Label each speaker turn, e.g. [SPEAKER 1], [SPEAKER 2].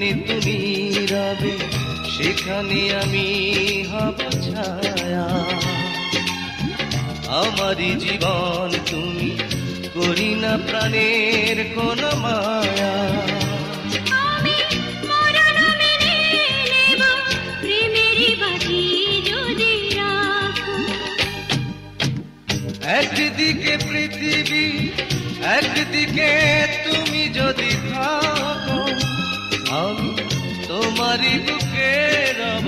[SPEAKER 1] যেখানে তুমি রবে সেখানে আমি হব ছায়া। আমারই জীবন তুমি, করি না প্রাণের কোন মায়া।
[SPEAKER 2] আমি মরণ মেনে নেব, প্রেমেরই বাজি যদি রাখো।
[SPEAKER 1] একদিকে পৃথিবী, একদিকে তুমি যদি থাকো, আমি তোমারই বুকে রব।